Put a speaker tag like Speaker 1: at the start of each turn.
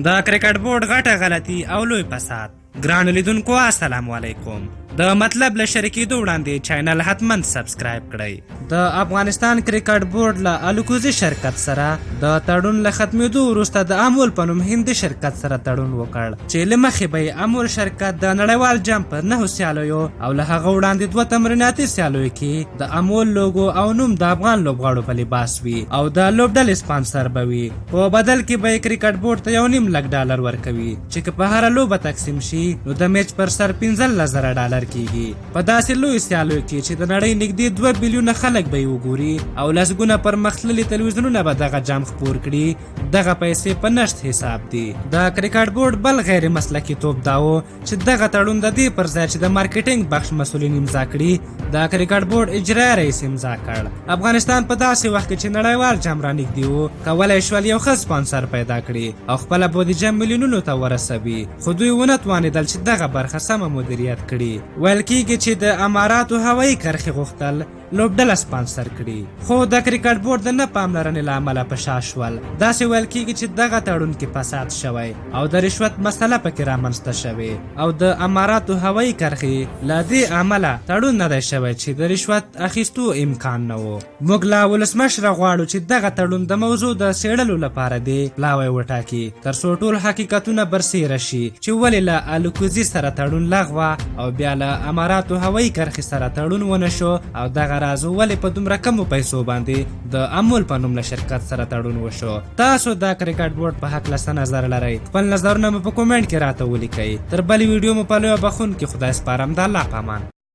Speaker 1: د کرکټ بورډ غټه غلطي او لوی فساد. ګرانو لیدونکو السلام علیکم. د مطلب له شریکېدو وړاندې چینل حتما سبسکرایب کړئ. د افغانستان کرکټ بورډ له الکوزي شرکت سره د تړون له ختمېدو وروسته د امول په نوم هندي شرکت سره تړون وکړ چې له مخې به یې امول شرکت د نړیوال جام په 9 سیالیو او له هغه وړاندې 2 تمریناتي سیالیو کې د امول لوګو او نوم د افغان لوبغاړو په لباس وي او د لوبډلې سپانسر به وي. په بدل کې به یې کرکټ بورډ ته $1.5 لک ورکوي چې که په هره لوبه تقسیم شي نو د میچ پر سر $15,000 کیږي. په داسې لوی سیالیو کې چې د نړۍ نږدې 2 بلیونه خلک به یې وګوري او لسګونه پرمختللي تلویزیونونه به دغه جام خپور کړي، دغه پیسې په نشت حساب دي. د کرکټ بورډ بل غیر مسلکي توب دا و چې دغه تړون د دې پر ځای چې د مارکیټینګ بخش مسؤلین امضا کړي، د کرکټ بورډ اجرایي رئیس امضا کړ. افغانستان په داسې وخت کې چې نړیوال جام را نږدې و کولی شول یو ښه سپانسر پیدا کړي او خپله بودیجه میلیونونو ته ورسوي، خو دوی ونه توانېدل چې دغه برخه سمه مدیریت کړي. ویل کېږي چې د اماراتو هوایي کرښې غوښتل لوبډله سپانسر کړي، خو د کرکټ بورډ د نه پاملرنې له امله په شا شول. داسې ویل کېږي چې دغه تړون کې فساد شوی او د رشوت مسله پکې رامنځته شوې او د اماراتو هوایي کرښې له دې امله تړون نه دی شوی چې د رشوت اخیستو امکان نه و. موږ له ولسمشره غواړو چې دغه تړون د موضوع د څېړلو لپاره دی پلاوی وټاکي تر څو ټول حقیقتونه برسېره شي چې ولې له الکوزي سره تړون لغوه او بیا له اماراتو هوایي کرښې سره تړون ونه شو او دغه راز ولې په دومره کمو پیسو باندې د امول په نوم له شرکت سره تړون وشو. تاسو د کرکټ بورډ په هکله څه نظر لرئ؟ خپل نظرونه مو په کومنټ کې راته ولیکئ. تر بلې ویډیو مو په لویه بخښونکي خدای سپارم. د الله په امان.